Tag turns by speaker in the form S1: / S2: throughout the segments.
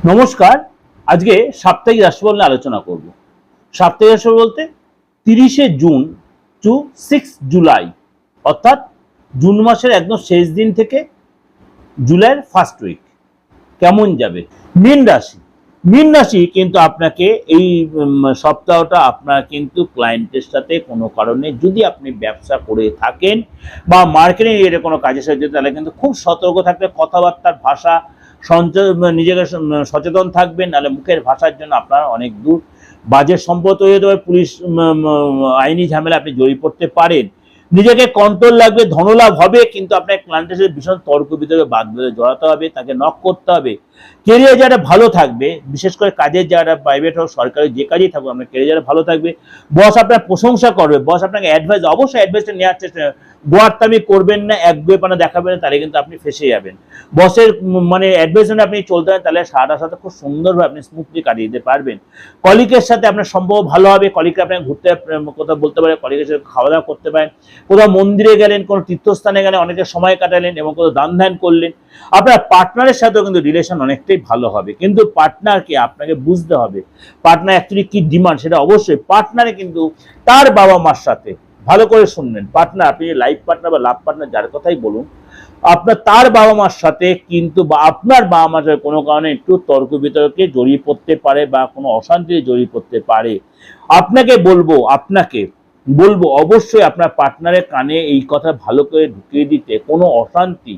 S1: নমস্কার। আজকে সাপ্তাহিক রাশিফল নিয়ে আলোচনা করব। সাপ্তাহিক রাশিফল বলতে 30শে জুন টু 6 জুলাই, অর্থাৎ জুন মাসের একদম শেষ দিন থেকে জুলাইয়ের ফার্স্ট উইক কেমন যাবে। মীন রাশি, মীন রাশি কিন্তু আপনাকে এই সপ্তাহটা আপনার কিন্তু ক্লায়েন্টের সাথে কোনো কারণে, যদি আপনি ব্যবসা করে থাকেন বা মার্কেটিং এর কোনো কাজের সাথে, তাহলে কিন্তু খুব সতর্ক থাকবে। কথাবার্তার ভাষা নিজেকে সচেতন থাকবেন, নাহলে মুখের ভাষার জন্য আপনার অনেক দূর বাজে সম্পদ হয়ে যেতে পারে। পুলিশ আইনি ঝামেলা আপনি জড়িয়ে পড়তে পারেন। নিজেকে কন্ট্রোল লাগবে, ধনলাভ হবে, কিন্তু আপনার ক্লায়েন্টের সাথে ভীষণ তর্ক বিতর্কে বাদ বেঁধে জড়াতে হবে, তাকে নক করতে হবে। কেরিয়ার জায়গাটা ভালো থাকবে, বিশেষ করে কাজের জায়গাটা, প্রাইভেট হোক সরকারি যে কাজেই থাকুক, আপনার কেরিয়ার জায়গাটা ভালো থাকবে। বস আপনার প্রশংসা করবে, বস আপনাকে অ্যাডভাইস, অবশ্যই অ্যাডভাইসটা নেওয়ার চেষ্টা, গোয়ারতামি করবেন না, একগুঁয়েপনা দেখাবেন না, তাহলে কিন্তু আপনি ফেসে যাবেন। বসের অ্যাডভাইস আপনি চলতে পারেন, তাহলে সারাটা সাথে খুব সুন্দরভাবে আপনি স্মুথলি কাটিয়ে দিতে পারবেন। কলিগের সাথে আপনার সম্পর্ক ভালো হবে, কলিগকে আপনাকে ঘুরতে কোথাও বলতে পারেন, কলিগের সাথে খাওয়া দাওয়া করতে পারেন, কোথাও মন্দিরে গেলেন, কোনো তীর্থস্থানে গেলেন, অনেকে সময় কাটালেন এবং কোথাও দান ধ্যান করলেন। আপনার পার্টনারের সাথেও কিন্তু রিলেশন অনেকটাই ভালো হবে, কিন্তু পার্টনারকে আপনাকে বুঝতে হবে পার্টনার অ্যাকচুয়ালি কি ডিমান্ড, সেটা অবশ্যই পার্টনারে কিন্তু তার বাবা মার সাথে ভালো করে শুনবেন। পার্টনার, আপনি লাইফ পার্টনার বা লাভ পার্টনার যার কথাই বলুন, আপনার তার বাবা মার সাথে কিন্তু, বা আপনার বাবা মার সাথে কোনো কারণে একটু তর্ক বিতর্কে জড়িয়ে পড়তে পারে বা কোনো অশান্তিতে জড়িয়ে পড়তে পারে। আপনাকে বলবো অবশ্যই আপনার পার্টনারের কানে এই কথা ভালো করে ঢুকিয়ে দিতে, কোনো অশান্তি,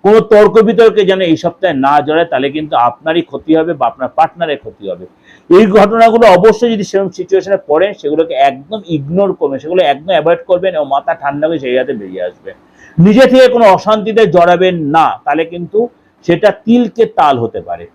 S1: কোনো তর্ক বিতর্কে যেন এই সপ্তাহে না জড়ায়, তাহলে কিন্তু আপনারই ক্ষতি হবে বা আপনার পার্টনারের ক্ষতি হবে। এই ঘটনাগুলো অবশ্যই যদি সেরকম সিচুয়েশনে পড়েন, সেগুলোকে একদম ইগনোর করবেন, সেগুলো একদম অ্যাভয়েড করবেন এবং মাথা ঠান্ডা করে সেই জায়গাতে বেরিয়ে আসবেন। নিজে থেকে কোনো অশান্তিতে জড়াবেন না, তাহলে কিন্তু সেটা তিলকে তাল হতে পারে।